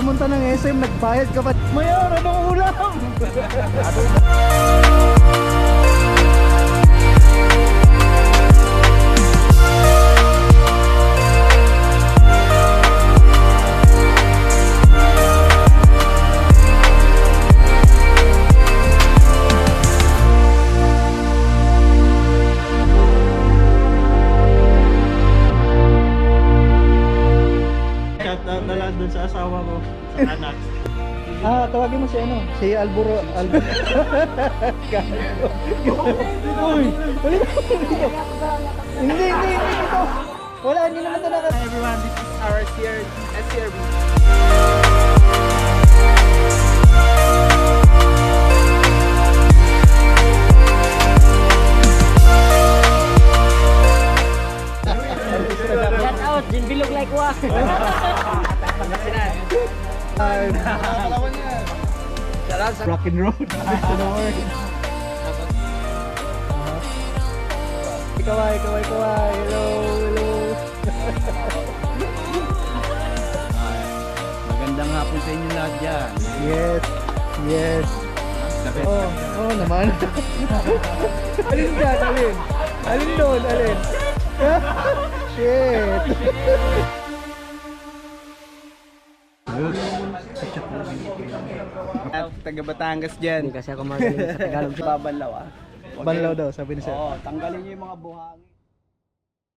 pumunta ng SM, nagbayad ka pa. Mayor, anong ulam? Shoutout na lang dun sa asawa ko, sa anak. Tawagin mo si ano? Si Alburo. Uy! Hindi ito. Wala, hindi naman ito Hi everyone, this is our SCRB. Shout out, Bilog like wa. Rock and roll. Kaway. Hello. Magandang hapon sa inyo lahat dyan. Yes. Oh naman. Alin dyan? Alin doon? Shit. At taga Batangas dyan. Hindi kasi ako magaling sa Tagalog. Babanlaw Banlaw daw, sabi ni sir. Oo, tanggalin niyo yung mga buhangin.